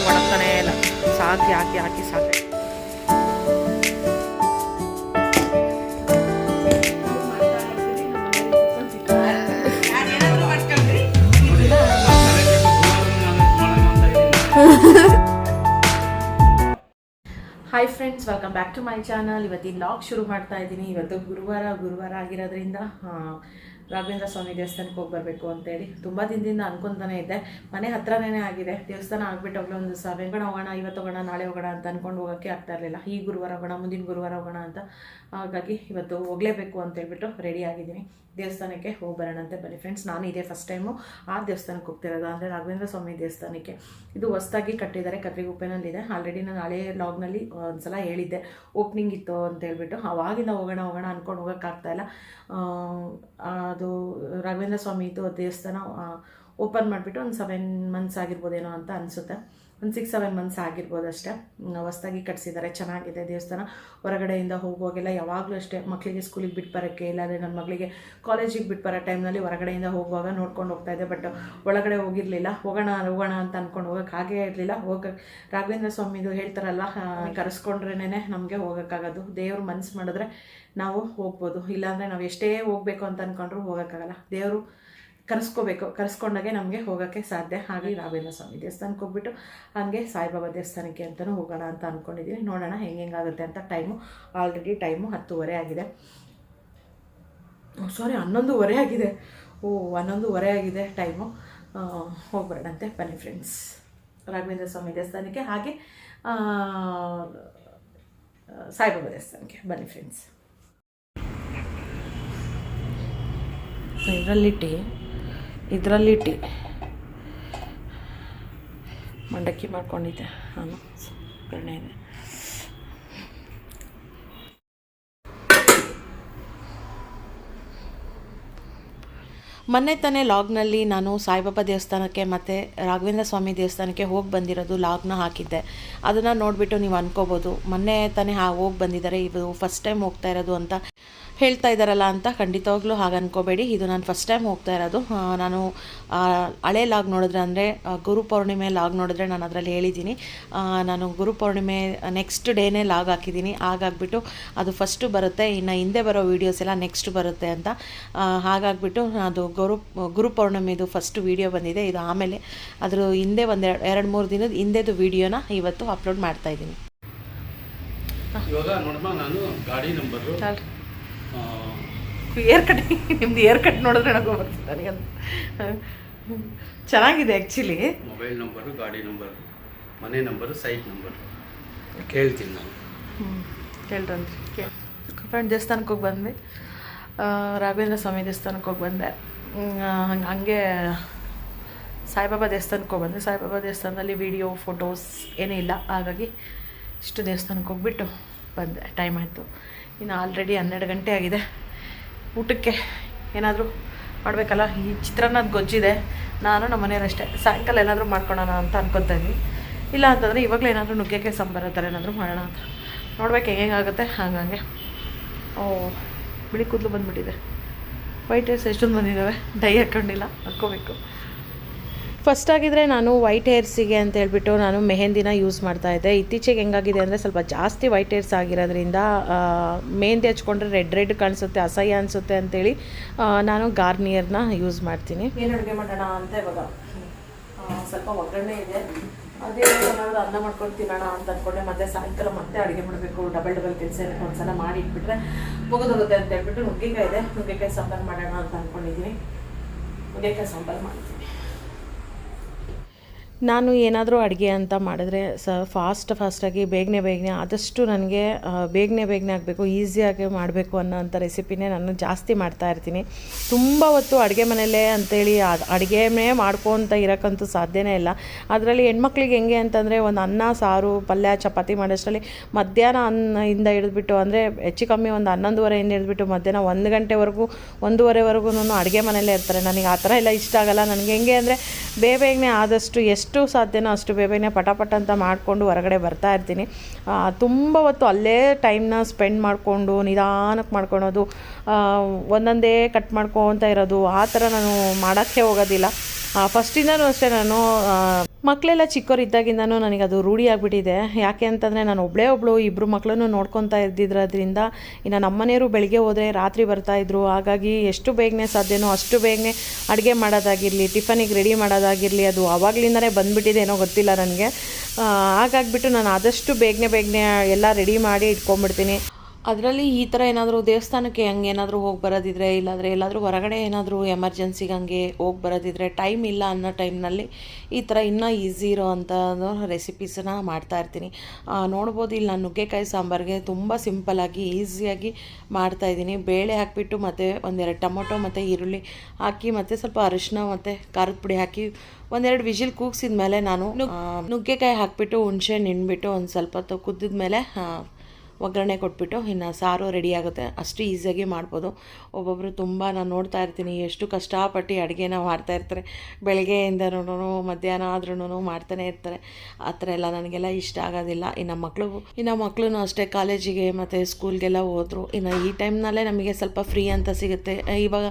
ಒಣಗ್ತಾನೆ ಇಲ್ಲ. ಸಾಕಿ ಹಾಕಿ ಹಾಕಿ ಸಾಕು. Hi friends, welcome back to my channel. ಇವತ್ತಿನ ಲಾಗ್ ಶುರು ಮಾಡ್ತಾ ಇದ್ದೀನಿ. ಇವತ್ತು ಗುರುವಾರ ಆಗಿರೋದ್ರಿಂದ ರಾಘವೇಂದ್ರ ಸ್ವಾಮಿ ದೇವಸ್ಥಾನಕ್ಕೆ ಹೋಗಿ ಬರಬೇಕು ಅಂತೇಳಿ ತುಂಬ ದಿನದಿಂದ ಅನ್ಕೊತಾನೆ ಇದ್ದೆ. ಮನೆ ಹತ್ರನೇ ಆಗಿದೆ. ದೇವಸ್ಥಾನ ಆಗ್ಬಿಟ್ಟೋಗ್ಲೂ ಒಂದು ವೆಂಕಣ ಹೋಗೋಣ, ಇವತ್ತು ಹೋಗೋಣ, ನಾಳೆ ಹೋಗೋಣ ಅಂತ ಅಂದ್ಕೊಂಡು ಹೋಗೋಕ್ಕೆ ಆಗ್ತಾ ಇರಲಿಲ್ಲ. ಈ ಗುರುವಾರ ಹೋಗೋಣ, ಮುಂದಿನ ಗುರುವಾರ ಹೋಗೋಣ ಅಂತ. ಹಾಗಾಗಿ ಇವತ್ತು ಹೋಗಲೇಬೇಕು ಅಂತೇಳ್ಬಿಟ್ಟು ರೆಡಿ ಆಗಿದ್ದೀನಿ. ದೇವಸ್ಥಾನಕ್ಕೆ ಹೋಗಿ ಬರೋಣ ಅಂತ. ಬನ್ನಿ ಫ್ರೆಂಡ್ಸ್, ನಾನು ಇದೇ ಫಸ್ಟ್ ಟೈಮು ಆ ದೇವಸ್ಥಾನಕ್ಕೆ ಹೋಗ್ತಿರೋದು, ಅಂದರೆ ರಾಘವೇಂದ್ರ ಸ್ವಾಮಿ ದೇವಸ್ಥಾನಕ್ಕೆ. ಇದು ಹೊಸದಾಗಿ ಕಟ್ಟಿದ್ದಾರೆ, ಕದ್ರಿಗುಪ್ಪೆನಲ್ಲಿದೆ. ಆಲ್ರೆಡಿ ನಾನು ಹಳೆ ಲಾಗ್ನಲ್ಲಿ ಒಂದು ಸಲ ಹೇಳಿದ್ದೆ, ಓಪ್ನಿಂಗ್ ಇತ್ತು ಅಂತ ಹೇಳ್ಬಿಟ್ಟು. ಅವಾಗಿಂದ ಹೋಗೋಣ ಅಂದ್ಕೊಂಡು ಹೋಗೋಕ್ಕಾಗ್ತಾಯಿಲ್ಲ. ಅದು ರಾಘವೇಂದ್ರ ಸ್ವಾಮಿದು ದೇವಸ್ಥಾನ ಓಪನ್ ಮಾಡಿಬಿಟ್ಟು ಒಂದು 7 months ಆಗಿರ್ಬೋದೇನೋ ಅಂತ ಅನಿಸುತ್ತೆ. ಒಂದು 6-7 months ಆಗಿರ್ಬೋದು ಅಷ್ಟೇ. ಹೊಸದಾಗಿ ಕಟ್ಸಿದ್ದಾರೆ, ಚೆನ್ನಾಗಿದೆ ದೇವಸ್ಥಾನ. ಹೊರಗಡೆಯಿಂದ ಹೋಗುವಾಗೆಲ್ಲ ಯಾವಾಗಲೂ ಅಷ್ಟೇ, ಮಕ್ಕಳಿಗೆ ಸ್ಕೂಲಿಗೆ ಬಿಟ್ಟು ಬರೋಕ್ಕೆ, ಇಲ್ಲಾಂದರೆ ನನ್ನ ಮಗಳಿಗೆ ಕಾಲೇಜಿಗೆ ಬಿಟ್ಟು ಬರೋ ಟೈಮ್ನಲ್ಲಿ ಹೊರಗಡೆಯಿಂದ ಹೋಗುವಾಗ ನೋಡ್ಕೊಂಡು ಹೋಗ್ತಾಯಿದ್ದೆ. ಬಟ್ ಒಳಗಡೆ ಹೋಗಿರಲಿಲ್ಲ. ಹೋಗೋಣ ಅಂತ ಅಂದ್ಕೊಂಡು ಹೋಗೋಕ್ಕಾಗೇ ಇರಲಿಲ್ಲ. ರಾಘವೇಂದ್ರ ಸ್ವಾಮಿದು ಹೇಳ್ತಾರಲ್ಲ, ಕರೆಸ್ಕೊಂಡ್ರೇ ನಮಗೆ ಹೋಗೋಕ್ಕಾಗೋದು. ದೇವರು ಮನಸ್ಸು ಮಾಡಿದ್ರೆ ನಾವು ಹೋಗ್ಬೋದು, ಇಲ್ಲಾಂದರೆ ನಾವು ಎಷ್ಟೇ ಹೋಗಬೇಕು ಅಂತ ಅಂದ್ಕೊಂಡ್ರು ಹೋಗೋಕ್ಕಾಗಲ್ಲ. ದೇವರು ಕರೆಸ್ಕೊಂಡಾಗೆ ನಮಗೆ ಹೋಗೋಕ್ಕೆ ಸಾಧ್ಯ. ಹಾಗೆ ರಾಘವೇಂದ್ರ ಸ್ವಾಮಿ ದೇವಸ್ಥಾನಕ್ಕೆ ಹೋಗ್ಬಿಟ್ಟು ಹಾಗೆ ಸಾಯಿಬಾಬಾ ದೇವಸ್ಥಾನಕ್ಕೆ ಅಂತಲೂ ಹೋಗೋಣ ಅಂತ ಅಂದ್ಕೊಂಡಿದ್ದೀನಿ. ನೋಡೋಣ ಹೆಂಗಾಗುತ್ತೆ ಅಂತ. ಆಲ್ರೆಡಿ ಟೈಮು 10:30 ಆಗಿದೆ. ಸಾರಿ 11:30 ಆಗಿದೆ. 11:30 ಆಗಿದೆ ಟೈಮು. ಹೋಗ್ಬರೋಣಂತೆ ಬನ್ನಿ ಫ್ರೆಂಡ್ಸ್, ರಾಘವೇಂದ್ರ ಸ್ವಾಮಿ ದೇವಸ್ಥಾನಕ್ಕೆ ಹಾಗೆ ಸಾಯಿಬಾಬಾ ದೇವಸ್ಥಾನಕ್ಕೆ ಬನ್ನಿ ಫ್ರೆಂಡ್ಸ್. ಇದರಲ್ಲಿ ಟೀ ಮಂಡಕ್ಕಿ ಮಾಡ್ಕೊಂಡಿದ್ದೆ ನಾನು. ಕಣ್ಣೆ ಇದೆ. ಮೊನ್ನೆ ತಾನೇ ಲಾಗ್ನಲ್ಲಿ ನಾನು ಸಾಯಿಬಾಬಾ ದೇವಸ್ಥಾನಕ್ಕೆ ಮತ್ತು ರಾಘವೇಂದ್ರ ಸ್ವಾಮಿ ದೇವಸ್ಥಾನಕ್ಕೆ ಹೋಗಿ ಬಂದಿರೋದು ಲಾಗ್ನ ಹಾಕಿದ್ದೆ. ಅದನ್ನು ನೋಡಿಬಿಟ್ಟು ನೀವು ಅನ್ಕೋಬೋದು, ಮೊನ್ನೆ ತಾನೇ ಹೋಗಿ ಬಂದಿದ್ದಾರೆ, ಇದು ಫಸ್ಟ್ ಟೈಮ್ ಹೋಗ್ತಾ ಇರೋದು ಅಂತ ಹೇಳ್ತಾ ಇದ್ದಾರಲ್ಲ ಅಂತ. ಖಂಡಿತವಾಗ್ಲೂ ಹಾಗೆ ಅನ್ಕೋಬೇಡಿ. ಇದು ನಾನು ಫಸ್ಟ್ ಟೈಮ್ ಹೋಗ್ತಾ ಇರೋದು. ನಾನು ಹಳೆ ಲಾಗ್ ನೋಡಿದ್ರೆ, ಅಂದರೆ ಗುರು ಪೌರ್ಣಿಮೆ ಲಾಗ್ ನೋಡಿದ್ರೆ ನಾನು ಅದರಲ್ಲಿ ಹೇಳಿದ್ದೀನಿ, ನಾನು ಗುರು ಪೌರ್ಣಿಮೆ ನೆಕ್ಸ್ಟ್ ಡೇನೇ ಲಾಗ್ ಹಾಕಿದ್ದೀನಿ. ಹಾಗಾಗ್ಬಿಟ್ಟು ಅದು ಫಸ್ಟು ಬರುತ್ತೆ, ಇನ್ನು ಹಿಂದೆ ಬರೋ ವೀಡಿಯೋಸ್ ಎಲ್ಲ ನೆಕ್ಸ್ಟ್ ಬರುತ್ತೆ ಅಂತ. ಹಾಗಾಗ್ಬಿಟ್ಟು ಅದು ಗುರು ಪೌರ್ಣಿಮೆದು ಫಸ್ಟ್ ವೀಡಿಯೋ ಬಂದಿದೆ. ಇದು ಆಮೇಲೆ ಅದ್ರ ಹಿಂದೆ ಒಂದು 2-3 ದಿನದ ಹಿಂದೆದು ವೀಡಿಯೋನ ಇವತ್ತು ಅಪ್ಲೋಡ್ ಮಾಡ್ತಾಯಿದ್ದೀನಿ. ಇವಾಗ ನೋಡಮ್ಮ, ನಾನು ಗಾಡಿ ನಂಬರು ನಿಮ್ದು ಏರ್ ಕಟ್ ನೋಡಿದ್ರೆ ನನಗೆ ಬರ್ತೀನಿ. ಚೆನ್ನಾಗಿದೆ ಆ್ಯಕ್ಚುಲಿ. ಮೊಬೈಲ್ ನಂಬರು, ಗಾಡಿ ನಂಬರು, ಮನೆ ನಂಬರು, ಸೈಟ್ ನಂಬರು ಕೇಳ್ತೀನಿ ನಾನು. ಕೇಳ್ರಿ ಫ್ರೆಂಡ್. ದೇವಸ್ಥಾನಕ್ಕೆ ಹೋಗಿ ಬಂದ್ವಿ, ರಾಘವೇಂದ್ರ ಸ್ವಾಮಿ ದೇವಸ್ಥಾನಕ್ಕೆ ಹೋಗಿ ಬಂದೆ. ಹಂಗೆ ಸಾಯಿಬಾಬಾ ದೇವಸ್ಥಾನಕ್ಕೆ ಹೋಗಿ ಬಂದೆ. ಸಾಯಿಬಾಬಾ ದೇವಸ್ಥಾನದಲ್ಲಿ ವೀಡಿಯೋ ಫೋಟೋಸ್ ಏನೂ ಇಲ್ಲ. ಹಾಗಾಗಿ ಇಷ್ಟು ದೇವಸ್ಥಾನಕ್ಕೆ ಹೋಗ್ಬಿಟ್ಟು ಬಂದೆ. ಟೈಮ್ ಆಯಿತು, ಇನ್ನು ಆಲ್ರೆಡಿ 12 ಗಂಟೆ ಆಗಿದೆ. ಊಟಕ್ಕೆ ಏನಾದರೂ ಮಾಡಬೇಕಲ್ಲ. ಈ ಚಿತ್ರಾನ್ನದ ಗೊಜ್ಜಿದೆ. ನಾನು ನಮ್ಮ ಮನೆಯವರಷ್ಟೇ ಸಾಯಂಕಾಲ ಏನಾದರೂ ಮಾಡ್ಕೊಳ್ಳೋಣ ಅಂತ ಅನ್ಕೊತಾ ಇದ್ವಿ. ಇಲ್ಲ ಅಂತಂದರೆ ಇವಾಗಲೇ ಏನಾದರೂ ನುಗ್ಗೆಕಾಯಿ ಸಾಂಬಾರು ಥರ ಏನಾದರೂ ಮಾಡೋಣ ಅಂತ. ನೋಡ್ಬೇಕು ಹೆಂಗಾಗುತ್ತೆ ಹಂಗೆ. ಬಿಳಿ ಕೂದಲು ಬಂದುಬಿಟ್ಟಿದೆ. ವೈಟ್ ಹೇರ್ಸ್ ಎಷ್ಟೊಂದು ಬಂದಿದ್ದಾವೆ, ಡೈ ಹಾಕ್ಕೊಂಡಿಲ್ಲ, ಹಾಕ್ಕೋಬೇಕು. ಫಸ್ಟ್ ಆಗಿದ್ದರೆ ನಾನು ವೈಟ್ ಹೇರ್ಸಿಗೆ ಅಂತ ಹೇಳ್ಬಿಟ್ಟು ನಾನು ಮೆಹಂದಿನ ಯೂಸ್ ಮಾಡ್ತಾಯಿದ್ದೆ. ಇತ್ತೀಚೆಗೆ ಹೆಂಗಾಗಿದೆ ಅಂದರೆ ಸ್ವಲ್ಪ ಜಾಸ್ತಿ ವೈಟ್ ಹೇರ್ಸ್ ಆಗಿರೋದ್ರಿಂದ ಮೆಹಂದಿ ಹಚ್ಕೊಂಡ್ರೆ ರೆಡ್ ಕಾಣಿಸುತ್ತೆ, ಅಸಹ್ಯ ಅನಿಸುತ್ತೆ ಅಂತೇಳಿ ನಾನು ಗಾರ್ನಿಯರ್ನ ಯೂಸ್ ಮಾಡ್ತೀನಿ. ಏನು ಅಡುಗೆ ಮಾಡೋಣ ಅಂತ ಇವಾಗ ಸ್ವಲ್ಪ ಒಗ್ಗರಣೆ ಇದೆ, ಅದೇ ಏನಾದರೂ ಅನ್ನ ಮಾಡ್ಕೊಂಡು ತಿನ್ನೋಣ ಅಂತ ಅಂದ್ಕೊಂಡೆ. ಮತ್ತು ಸಾಯಂಕಾಲ ಮತ್ತೆ ಅಡುಗೆ ಮಾಡಬೇಕು, ಡಬಲ್ ಕೆಲಸ ಒಂದ್ಸಲ ಮಾಡಿ ಇಟ್ಬಿಟ್ರೆ ಮುಗಿದೋಗುತ್ತೆ ಅಂತ ಹೇಳ್ಬಿಟ್ಟು ನುಗ್ಗೆಕಾಯಿ ಇದೆ, ನುಗ್ಗೆಕಾಯಿ ಸಾಂಬಾರು ಮಾಡೋಣ ಅಂತ ಅಂದ್ಕೊಂಡಿದ್ದೀನಿ. ನುಗ್ಗೆಕಾಯಿ ಸಾಂಬಾರು ಮಾಡ್ತೀನಿ. ನಾನು ಏನಾದರೂ ಅಡುಗೆ ಅಂತ ಮಾಡಿದ್ರೆ ಫಾಸ್ಟಾಗಿ ಬೇಗನೆ ಆದಷ್ಟು ನನಗೆ ಬೇಗನೆ ಆಗಬೇಕು, ಈಸಿಯಾಗಿ ಮಾಡಬೇಕು ಅನ್ನೋಂಥ ರೆಸಿಪಿನೇ ನಾನು ಜಾಸ್ತಿ ಮಾಡ್ತಾಯಿರ್ತೀನಿ. ತುಂಬ ಹೊತ್ತು ಅಡುಗೆ ಮನೆಯಲ್ಲೇ ಅಂಥೇಳಿ ಅಡುಗೆನೇ ಮಾಡ್ಕೊತ ಇರೋಕ್ಕಂತೂ ಸಾಧ್ಯನೇ ಇಲ್ಲ. ಅದರಲ್ಲಿ ಹೆಣ್ಮಕ್ಳಿಗೆ ಹೆಂಗೆ ಅಂತಂದರೆ ಒಂದು ಅನ್ನ ಸಾರು ಪಲ್ಯ ಚಪಾತಿ ಮಾಡೋಷ್ಟರಲ್ಲಿ ಮಧ್ಯಾಹ್ನ ಇಂದ ಹಿಡಿದ್ಬಿಟ್ಟು, ಅಂದರೆ ಹೆಚ್ಚು ಕಮ್ಮಿ ಒಂದು 11:30 ಹಿಡಿದ್ಬಿಟ್ಟು ಮಧ್ಯಾಹ್ನ 1 ಗಂಟೆವರೆಗೂ 1:30ವರೆಗೂ ಅಡುಗೆ ಮನೆಯಲ್ಲೇ ಇರ್ತಾರೆ. ನನಗೆ ಆ ಥರ ಎಲ್ಲ ಇಷ್ಟ ಆಗಲ್ಲ. ನನಗೆ ಹೆಂಗೆ ಅಂದರೆ ಬೇಗನೆ ಆದಷ್ಟು ಎಷ್ಟು ಸಾಧ್ಯನೋ ಅಷ್ಟು ಬೇಗನೆ ಪಟಾಪಟ ಅಂತ ಮಾಡಿಕೊಂಡು ಹೊರಗಡೆ ಬರ್ತಾ ಇರ್ತೀನಿ. ತುಂಬ ಹೊತ್ತು ಅಲ್ಲೇ ಟೈಮ್ನ ಸ್ಪೆಂಡ್ ಮಾಡಿಕೊಂಡು ನಿಧಾನಕ್ಕೆ ಮಾಡ್ಕೊಳೋದು, ಒಂದೊಂದೇ ಕಟ್ ಮಾಡ್ಕೊತ ಇರೋದು, ಆ ಥರ ನಾನು ಮಾಡೋಕ್ಕೆ ಹೋಗೋದಿಲ್ಲ. ಫಸ್ಟಿಂದನೂ ಅಷ್ಟೇ ನಾನು ಮಕ್ಕಳೆಲ್ಲ ಚಿಕ್ಕವರಿದ್ದಾಗಿಂದನೂ ನನಗದು ರೂಢಿ ಆಗಿಬಿಟ್ಟಿದೆ. ಯಾಕೆ ಅಂತಂದರೆ ನಾನು ಒಬ್ಬಳು ಇಬ್ಬರು ಮಕ್ಕಳನ್ನು ನೋಡ್ಕೊತಾ ಇದ್ದಿದ್ರಿಂದ ಇನ್ನು ನಮ್ಮನೆಯವರು ಬೆಳಿಗ್ಗೆ ಹೋದರೆ ರಾತ್ರಿ ಬರ್ತಾಯಿದ್ರು. ಹಾಗಾಗಿ ಎಷ್ಟು ಬೇಗನೆ ಸಾಧ್ಯನೋ ಅಷ್ಟು ಬೇಗನೆ ಅಡುಗೆ ಮಾಡೋದಾಗಿರಲಿ, ಟಿಫನಿಗೆ ರೆಡಿ ಮಾಡೋದಾಗಿರಲಿ, ಅದು ಆವಾಗಲಿಂದನೇ ಬಂದುಬಿಟ್ಟಿದೆ ಏನೋ ಗೊತ್ತಿಲ್ಲ ನನಗೆ. ಹಾಗಾಗಿಬಿಟ್ಟು ನಾನು ಆದಷ್ಟು ಬೇಗನೆ ಎಲ್ಲ ರೆಡಿ ಮಾಡಿ ಇಟ್ಕೊಂಡ್ಬಿಡ್ತೀನಿ. ಅದರಲ್ಲಿ ಈ ಥರ ಏನಾದರೂ ದೇವಸ್ಥಾನಕ್ಕೆ ಹಂಗೆ ಏನಾದರೂ ಹೋಗಿ ಬರೋದಿದ್ರೆ, ಇಲ್ಲಾಂದರೆ ಎಲ್ಲಾದರೂ ಹೊರಗಡೆ ಏನಾದರೂ ಎಮರ್ಜೆನ್ಸಿಗೆ ಹಂಗೆ ಹೋಗಿ ಬರೋದಿದ್ರೆ, ಟೈಮ್ ಇಲ್ಲ ಅನ್ನೋ ಟೈಮ್ನಲ್ಲಿ ಈ ಥರ ಇನ್ನೂ ಈಸಿ ಇರೋ ಅಂಥ ರೆಸಿಪೀಸನ್ನ ಮಾಡ್ತಾಯಿರ್ತೀನಿ. ನೋಡ್ಬೋದು ಇಲ್ಲಿ ನಾನು ನುಗ್ಗೆಕಾಯಿ ಸಾಂಬಾರಿಗೆ ತುಂಬ ಸಿಂಪಲ್ಲಾಗಿ ಈಸಿಯಾಗಿ ಮಾಡ್ತಾಯಿದ್ದೀನಿ. ಬೇಳೆ ಹಾಕಿಬಿಟ್ಟು ಮತ್ತು ಒಂದೆರಡು ಟೊಮೊಟೊ ಮತ್ತು ಈರುಳ್ಳಿ ಹಾಕಿ ಮತ್ತು ಸ್ವಲ್ಪ ಅರಿಶಿನ ಮತ್ತು ಖಾರದ ಪುಡಿ ಹಾಕಿ ಒಂದೆರಡು ವಿಜಿಲ್ ಕೂಗಿಸಿದ ಮೇಲೆ ನಾನು ನುಗ್ಗೆಕಾಯಿ ಹಾಕಿಬಿಟ್ಟು ಹುಣಸೆ ಹಿಂಡ್ಬಿಟ್ಟು ಒಂದು ಸ್ವಲ್ಪ ಹೊತ್ತು ಕುದ್ದಿದ ಮೇಲೆ ಒಗ್ಗರಣೆ ಕೊಟ್ಬಿಟ್ಟು ಇನ್ನು ಸಾರು ರೆಡಿ ಆಗುತ್ತೆ. ಅಷ್ಟು ಈಸಿಯಾಗಿ ಮಾಡ್ಬೋದು. ಒಬ್ಬೊಬ್ಬರು ತುಂಬ ನಾನು ನೋಡ್ತಾ ಇರ್ತೀನಿ ಎಷ್ಟು ಕಷ್ಟಪಟ್ಟು ಅಡುಗೆನ ಮಾಡ್ತಾಯಿರ್ತಾರೆ. ಬೆಳಗ್ಗೆಯಿಂದನೂ ಮಧ್ಯಾಹ್ನ ಆದ್ರೂ ಮಾಡ್ತಾನೆ ಇರ್ತಾರೆ. ಆ ಥರ ಎಲ್ಲ ನನಗೆಲ್ಲ ಇಷ್ಟ ಆಗೋದಿಲ್ಲ. ಇನ್ನು ಮಕ್ಕಳು ಅಷ್ಟೇ ಕಾಲೇಜಿಗೆ ಮತ್ತು ಸ್ಕೂಲ್ಗೆಲ್ಲ ಹೋದ್ರು. ಇನ್ನು ಈ ಟೈಮ್ನಲ್ಲೇ ನಮಗೆ ಸ್ವಲ್ಪ ಫ್ರೀ ಅಂತ ಸಿಗುತ್ತೆ. ಇವಾಗ